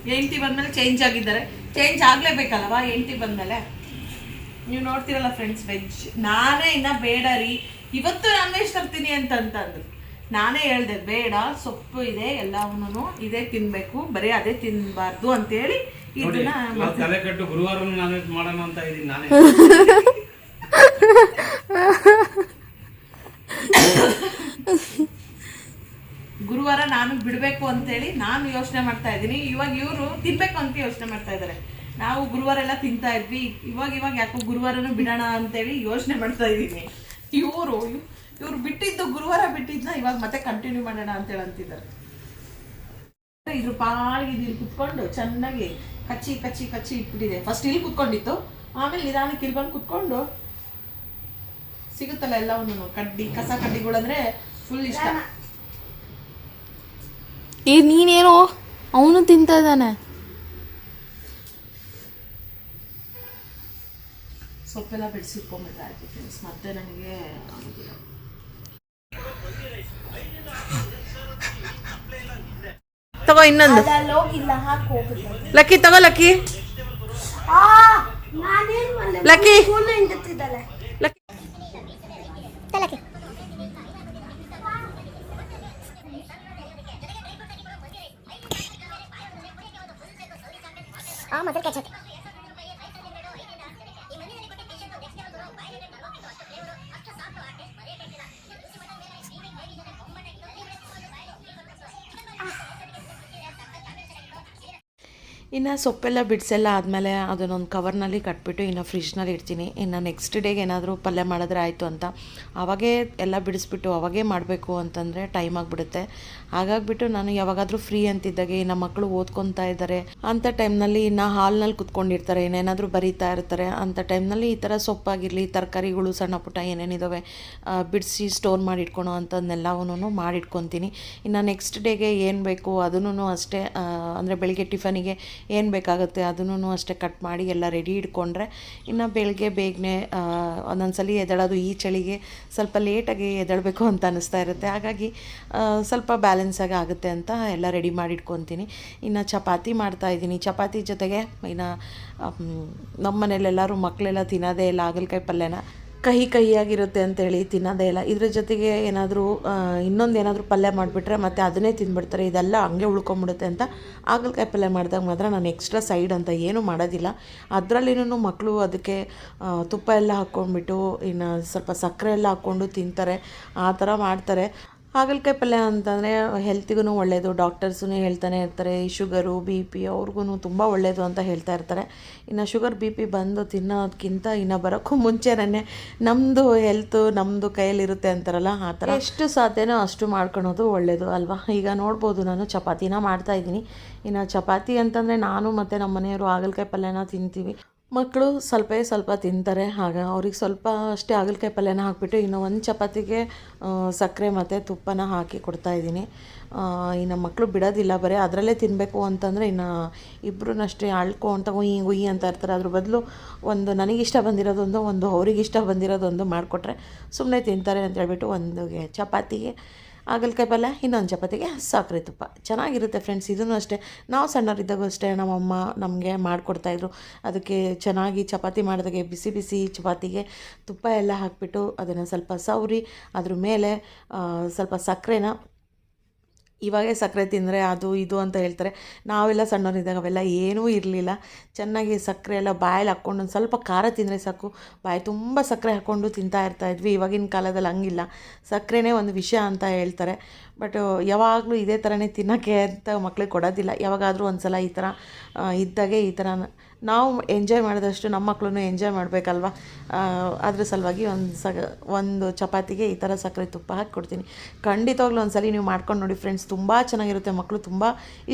ಹೆಂಡತಿ ಬಂದ್ಮೇಲೆ ಚೇಂಜ್ ಆಗಿದ್ದಾರೆ. ಚೇಂಜ್ ಆಗ್ಲೇಬೇಕಲ್ವಾ ಹೆಂಡತಿ ಬಂದ್ಮೇಲೆ. ನೀವು ನೋಡ್ತೀರಲ್ಲ ಫ್ರೆಂಡ್ಸ್, ವೆಜ್ ನಾನೇ ಇನ್ನ ಬೇಡ ರೀ, ಇವತ್ತು ನಾನ್ ವೆಜ್ ತರ್ತೀನಿ ಅಂತಂದ್ರು. ನಾನೇ ಹೇಳ್ದೆ ಬೇಡ, ಸೊಪ್ಪು ಇದೆ, ಎಲ್ಲವನ್ನೂ ಇದೇ ತಿನ್ಬೇಕು, ಬರೀ ಅದೇ ತಿನ್ಬಾರ್ದು ಅಂತೇಳಿ ಇದನ್ನ ತಲೆ ಕಟ್ಟು ಗುರುವಾರ ನಾನ್ ವೆಜ್ ಮಾಡೋಣ ಅಂತ ಇದೀನಿ ನಾನೇ. ಗುರುವಾರ ನಾನು ಬಿಡಬೇಕು ಅಂತೇಳಿ ನಾನು ಯೋಚನೆ ಮಾಡ್ತಾ ಇದ್ದೀನಿ. ಇವಾಗ ಇವರು ತಿನ್ಬೇಕು ಅಂತ ಯೋಚನೆ ಮಾಡ್ತಾ ಇದ್ದಾರೆ. ನಾವು ಗುರುವಾರ ಎಲ್ಲ ತಿಂತಾ ಇದ್ವಿ, ಇವಾಗ ಯಾಕೋ ಗುರುವಾರನೂ ಬಿಡೋಣ ಅಂತೇಳಿ ಯೋಚನೆ ಮಾಡ್ತಾ ಇದ್ದೀನಿ. ಇವ್ರು ಬಿಟ್ಟಿದ್ದು ಗುರುವಾರ ಬಿಟ್ಟಿದ್ನ ಇವಾಗ ಮತ್ತೆ ಕಂಟಿನ್ಯೂ ಮಾಡೋಣ ಅಂತೇಳಿ ಅಂತಿದ್ದಾರೆ. ಇದ್ರ ಪಾಳಿಗೆ ಇಲ್ಲಿ ಕುತ್ಕೊಂಡು ಚೆನ್ನಾಗಿ ಕಚ್ಚಿ ಕಚ್ಚಿ ಕಚ್ಚಿ ಇಟ್ಬಿಟ್ಟಿದೆ. ಫಸ್ಟ್ ಇಲ್ಲಿ ಕುತ್ಕೊಂಡಿತ್ತು, ಆಮೇಲೆ ನಿಧಾನಕ್ಕೆ ಇಲ್ಲಿ ಬಂದು ಕುತ್ಕೊಂಡು ಸಿಗುತ್ತಲ್ಲ ಎಲ್ಲವನ್ನೂ ಕಸ ಕಡ್ಡಿಗಳಂದ್ರೆ ಫುಲ್ ಇಷ್ಟ. ನೀನೇನೋ ಅವನು ತಿಂತ ಇದ್ದಾನೆ. ಸೊಪ್ಪೆಲ್ಲ ಬಿಡಿಸಿಟ್ಕೊಂಡ್ಬಿಟ್ರೆ ಆಯ್ತು ಫ್ರೆಂಡ್ಸ್, ಮತ್ತೆ ನನಗೆ ಆಗೋದಿಲ್ಲ. ತಗೋ ಇನ್ನೊಂದು ಲಕ್ಕಿ, ತಗೋ lucky, lucky lucky. Mother catch ಇನ್ನು ಸೊಪ್ಪೆಲ್ಲ ಬಿಡಿಸೆಲ್ಲ ಆದಮೇಲೆ ಅದನ್ನೊಂದು ಕವರ್ನಲ್ಲಿ ಕಟ್ಬಿಟ್ಟು ಇನ್ನು ಫ್ರಿಜ್ನಲ್ಲಿ ಇಡ್ತೀನಿ. ಇನ್ನು ನೆಕ್ಸ್ಟ್ ಡೇಗೆ ಏನಾದರೂ ಪಲ್ಯ ಮಾಡಿದ್ರೆ ಆಯಿತು ಅಂತ ಅವಾಗೇ ಎಲ್ಲ ಬಿಡಿಸ್ಬಿಟ್ಟು ಅವಾಗೇ ಮಾಡಬೇಕು ಅಂತಂದರೆ ಟೈಮ್ ಆಗಿಬಿಡುತ್ತೆ. ಹಾಗಾಗಿಬಿಟ್ಟು ನಾನು ಯಾವಾಗಾದರೂ ಫ್ರೀ ಅಂತಿದ್ದಾಗೆ ಇನ್ನು ಮಕ್ಕಳು ಓದ್ಕೊತಾ ಇದ್ದಾರೆ ಅಂಥ ಟೈಮ್ನಲ್ಲಿ, ಇನ್ನು ಹಾಲ್ನಲ್ಲಿ ಕುತ್ಕೊಂಡಿರ್ತಾರೆ, ಏನೇನಾದರೂ ಬರೀತಾ ಇರ್ತಾರೆ ಅಂಥ ಟೈಮ್ನಲ್ಲಿ ಈ ಥರ ಸೊಪ್ಪಾಗಿರಲಿ, ತರಕಾರಿಗಳು ಸಣ್ಣ ಪುಟ್ಟ ಏನೇನಿದ್ದಾವೆ ಬಿಡಿಸಿ ಸ್ಟೋರ್ ಮಾಡಿ ಇಟ್ಕೊಳೋ ಅಂಥದ್ದನ್ನೆಲ್ಲವೂ ಮಾಡಿಟ್ಕೊತೀನಿ. ಇನ್ನು ನೆಕ್ಸ್ಟ್ ಡೇಗೆ ಏನು ಬೇಕು ಅದನ್ನು ಅಷ್ಟೇ, ಅಂದರೆ ಬೆಳಿಗ್ಗೆ ಟಿಫನಿಗೆ ಏನು ಬೇಕಾಗುತ್ತೆ ಅದನ್ನು ಅಷ್ಟೇ ಕಟ್ ಮಾಡಿ ಎಲ್ಲ ರೆಡಿ ಇಟ್ಕೊಂಡ್ರೆ ಇನ್ನು ಬೆಳಗ್ಗೆ ಬೇಗನೆ ಒಂದೊಂದ್ಸಲಿ ಎದ್ದೇಳೋದು ಈ ಚಳಿಗೆ ಸ್ವಲ್ಪ ಲೇಟಾಗಿ ಎದ್ದೇಳಬೇಕು ಅಂತ ಅನ್ನಿಸ್ತಾ ಇರುತ್ತೆ. ಹಾಗಾಗಿ ಸ್ವಲ್ಪ ಬ್ಯಾಲೆನ್ಸಾಗಿ ಆಗುತ್ತೆ ಅಂತ ಎಲ್ಲ ರೆಡಿ ಮಾಡಿ ಇಟ್ಕೊತೀನಿ. ಇನ್ನು ಚಪಾತಿ ಮಾಡ್ತಾಯಿದ್ದೀನಿ. ಚಪಾತಿ ಜೊತೆಗೆ ಇನ್ನು ನಮ್ಮ ಮನೇಲೆಲ್ಲರೂ ಮಕ್ಕಳೆಲ್ಲ ತಿನ್ನೋದೇ ಇಲ್ಲ ಹಾಗಲಕಾಯಿ ಪಲ್ಯನ, ಕಹಿಯಾಗಿರುತ್ತೆ ಅಂತೇಳಿ ತಿನ್ನೋದೇ ಇಲ್ಲ. ಇದ್ರ ಜೊತೆಗೆ ಏನಾದರೂ ಇನ್ನೊಂದೇನಾದರೂ ಪಲ್ಯ ಮಾಡಿಬಿಟ್ರೆ ಮತ್ತು ಅದನ್ನೇ ತಿಂದ್ಬಿಡ್ತಾರೆ. ಇದೆಲ್ಲ ಹಂಗೆ ಉಳ್ಕೊಂಬಿಡುತ್ತೆ ಅಂತ ಹಾಗಲಕಾಯಿ ಪಲ್ಯ ಮಾಡಿದಾಗ ಮಾತ್ರ ನಾನು ಎಕ್ಸ್ಟ್ರಾ ಸೈಡ್ ಅಂತ ಏನೂ ಮಾಡೋದಿಲ್ಲ. ಅದರಲ್ಲಿನೂ ಮಕ್ಕಳು ಅದಕ್ಕೆ ತುಪ್ಪ ಎಲ್ಲ ಹಾಕ್ಕೊಂಡ್ಬಿಟ್ಟು ಇನ್ನು ಸ್ವಲ್ಪ ಸಕ್ಕರೆ ಎಲ್ಲ ಹಾಕ್ಕೊಂಡು ತಿಂತಾರೆ, ಆ ಥರ ಮಾಡ್ತಾರೆ. ಹಾಗಲಕಾಯಿ ಪಲ್ಯ ಅಂತಂದರೆ ಹೆಲ್ತಿಗೂ ಒಳ್ಳೆಯದು, ಡಾಕ್ಟರ್ಸೂ ಹೇಳ್ತಾನೆ ಇರ್ತಾರೆ. ಈ ಶುಗರು BP ಅವ್ರಿಗೂ ತುಂಬ ಒಳ್ಳೆಯದು ಅಂತ ಹೇಳ್ತಾ ಇರ್ತಾರೆ. ಇನ್ನು ಶುಗರ್ BP ಬಂದು ತಿನ್ನೋದಕ್ಕಿಂತ ಇನ್ನು ಬರೋಕ್ಕೂ ಮುಂಚೆನೇ ನಮ್ಮದು ಹೆಲ್ತು ನಮ್ಮದು ಕೈಯಲ್ಲಿರುತ್ತೆ ಅಂತಾರಲ್ಲ, ಆ ಥರ ಎಷ್ಟು ಸಾಧ್ಯನೋ ಅಷ್ಟು ಮಾಡ್ಕೊಳೋದು ಒಳ್ಳೆಯದು ಅಲ್ವಾ. ಈಗ ನೋಡ್ಬೋದು ನಾನು ಚಪಾತಿನ ಮಾಡ್ತಾಯಿದ್ದೀನಿ. ಇನ್ನು ಚಪಾತಿ ಅಂತಂದರೆ ನಾನು ಮತ್ತು ನಮ್ಮ ಮನೆಯವರು ಹಾಗಲಕಾಯಿ ಪಲ್ಯನ ತಿಂತೀವಿ. ಮಕ್ಕಳು ಸ್ವಲ್ಪ ತಿಂತಾರೆ. ಆಗ ಅವ್ರಿಗೆ ಸ್ವಲ್ಪ ಅಷ್ಟೇ ಹಾಗಲಕಾಯಿ ಪಲ್ಯನ ಹಾಕಿಬಿಟ್ಟು ಇನ್ನು ಒಂದು ಚಪಾತಿಗೆ ಸಕ್ಕರೆ ಮತ್ತು ತುಪ್ಪನ ಹಾಕಿ ಕೊಡ್ತಾಯಿದ್ದೀನಿ. ಇನ್ನು ಮಕ್ಕಳು ಬಿಡೋದಿಲ್ಲ, ಬರೀ ಅದರಲ್ಲೇ ತಿನ್ನಬೇಕು ಅಂತಂದರೆ ಇನ್ನು ಇಬ್ಬರನ್ನಷ್ಟೇ ಅಳ್ಕೊ ಅಂತ ಗುಯಿ ಅಂತ ಇರ್ತಾರೆ. ಅದ್ರ ಬದಲು ಒಂದು ನನಗಿಷ್ಟ ಬಂದಿರೋದೊಂದು, ಒಂದು ಅವ್ರಿಗಿಷ್ಟ ಬಂದಿರೋದೊಂದು ಮಾಡಿಕೊಟ್ರೆ ಸುಮ್ಮನೆ ತಿಂತಾರೆ ಅಂತ ಹೇಳ್ಬಿಟ್ಟು ಒಂದು ಚಪಾತಿಗೆ ಹಾಗಲಕಾಯಿ ಪಲ್ಯ, ಇನ್ನೊಂದು ಚಪಾತಿಗೆ ಸಕ್ಕರೆ ತುಪ್ಪ ಚೆನ್ನಾಗಿರುತ್ತೆ ಫ್ರೆಂಡ್ಸ್. ಇದನ್ನು ಅಷ್ಟೇ ನಾವು ಸಣ್ಣವರಿದ್ದಾಗ ಅಷ್ಟೇ ನಮ್ಮಮ್ಮ ನಮಗೆ ಮಾಡಿಕೊಡ್ತಾಯಿದ್ರು. ಅದಕ್ಕೆ ಚೆನ್ನಾಗಿ ಚಪಾತಿ ಮಾಡಿದಾಗೆ ಬಿಸಿ ಬಿಸಿ ಚಪಾತಿಗೆ ತುಪ್ಪ ಎಲ್ಲ ಹಾಕಿಬಿಟ್ಟು ಅದನ್ನು ಸ್ವಲ್ಪ ಸವರಿ ಅದ್ರ ಮೇಲೆ ಸ್ವಲ್ಪ ಸಕ್ಕರೆನ, ಇವಾಗೇ ಸಕ್ಕರೆ ತಿಂದರೆ ಅದು ಇದು ಅಂತ ಹೇಳ್ತಾರೆ. ನಾವೆಲ್ಲ ಸಣ್ಣವರಿದ್ದಾಗ ಅವೆಲ್ಲ ಏನೂ ಇರಲಿಲ್ಲ. ಚೆನ್ನಾಗಿ ಸಕ್ಕರೆ ಎಲ್ಲ ಬಾಯಲ್ಲಿ ಹಾಕ್ಕೊಂಡು ಒಂದು ಸ್ವಲ್ಪ ಖಾರ ತಿಂದರೆ ಸಾಕು ಬಾಯಿ ತುಂಬ ಸಕ್ಕರೆ ಹಾಕ್ಕೊಂಡು ತಿಂತಾಯಿರ್ತಾಯಿದ್ವಿ. ಇವಾಗಿನ ಕಾಲದಲ್ಲಿ ಹಂಗಿಲ್ಲ, ಸಕ್ಕರೆನೇ ಒಂದು ವಿಷ ಅಂತ ಹೇಳ್ತಾರೆ. ಬಟ್ ಯಾವಾಗಲೂ ಇದೇ ಥರನೇ ತಿನ್ನೋಕ್ಕೆ ಅಂತ ಮಕ್ಳಿಗೆ ಕೊಡೋದಿಲ್ಲ. ಯಾವಾಗಾದರೂ ಒಂದು ಸಲ ಈ ಥರ ಇದ್ದಾಗೆ ಈ ಥರ ನಾವು ಎಂಜಾಯ್ ಮಾಡಿದಷ್ಟು ನಮ್ಮ ಮಕ್ಕಳನ್ನು ಎಂಜಾಯ್ ಮಾಡಬೇಕಲ್ವ. ಅದ್ರ ಸಲುವಾಗಿ ಒಂದು ಚಪಾತಿಗೆ ಈ ಥರ ಸಕ್ಕರೆ ತುಪ್ಪ ಹಾಕಿ ಕೊಡ್ತೀನಿ. ಖಂಡಿತವಾಗ್ಲೂ ಒಂದು ಸಲ ನೀವು ಮಾಡ್ಕೊಂಡು ನೋಡಿ ಫ್ರೆಂಡ್ಸ್, ತುಂಬ ಚೆನ್ನಾಗಿರುತ್ತೆ. ಮಕ್ಕಳು ತುಂಬ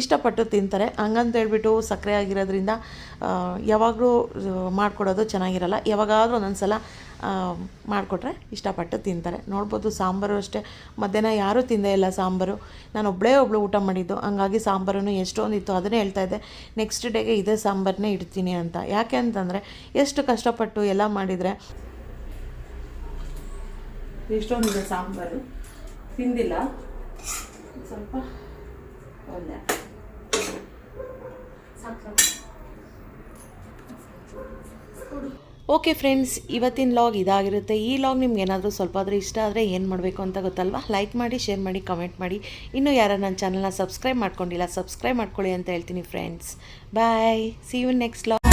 ಇಷ್ಟಪಟ್ಟು ತಿಂತಾರೆ. ಹಂಗಂತ ಹೇಳ್ಬಿಟ್ಟು ಸಕ್ಕರೆ ಆಗಿರೋದ್ರಿಂದ ಯಾವಾಗಲೂ ಮಾಡಿಕೊಡೋದು ಚೆನ್ನಾಗಿರಲ್ಲ. ಯಾವಾಗಾದರೂ ಒಂದೊಂದು ಸಲ ಮಾಡಿಕೊಟ್ರೆ ಇಷ್ಟಪಟ್ಟು ತಿಂತಾರೆ. ನೋಡ್ಬೋದು ಸಾಂಬಾರು ಅಷ್ಟೇ, ಮಧ್ಯಾಹ್ನ ಯಾರೂ ತಿಂದೇ ಇಲ್ಲ ಸಾಂಬಾರು. ನಾನು ಒಬ್ಬಳು ಊಟ ಮಾಡಿದ್ದು, ಹಂಗಾಗಿ ಸಾಂಬಾರು ಎಷ್ಟೊಂದಿತ್ತು. ಅದನ್ನೇ ಹೇಳ್ತಾಯಿದ್ದೆ, ನೆಕ್ಸ್ಟ್ ಡೇಗೆ ಇದೇ ಸಾಂಬಾರನ್ನೇ ಇಡ್ತೀನಿ ಅಂತ. ಯಾಕೆ ಅಂತಂದರೆ ಎಷ್ಟು ಕಷ್ಟಪಟ್ಟು ಎಲ್ಲ ಮಾಡಿದರೆ ಎಷ್ಟೊಂದಿದೆ ಸಾಂಬಾರು, ತಿಂದಿಲ್ಲ ಸ್ವಲ್ಪ ಒಂದೇ ಓಕೆ ಫ್ರೆಂಡ್ಸ್, ಇವತ್ತಿನ ಲಾಗ್ ಇದಾಗಿರುತ್ತೆ. ಈ ಲಾಗ್ ನಿಮ್ಗೆ ಏನಾದರೂ ಸ್ವಲ್ಪ ಆದರೂ ಇಷ್ಟ ಆದರೆ ಏನು ಮಾಡಬೇಕು ಅಂತ ಗೊತ್ತಲ್ವಾ? ಲೈಕ್ ಮಾಡಿ, ಶೇರ್ ಮಾಡಿ, ಕಮೆಂಟ್ ಮಾಡಿ. ಇನ್ನೂ ಯಾರು ನನ್ನ ಚಾನಲ್ನ ಸಬ್ಸ್ಕ್ರೈಬ್ ಮಾಡ್ಕೊಂಡಿಲ್ಲ, ಸಬ್ಸ್ಕ್ರೈಬ್ ಮಾಡ್ಕೊಳ್ಳಿ ಅಂತ ಹೇಳ್ತೀನಿ friends. Bye, see you next log.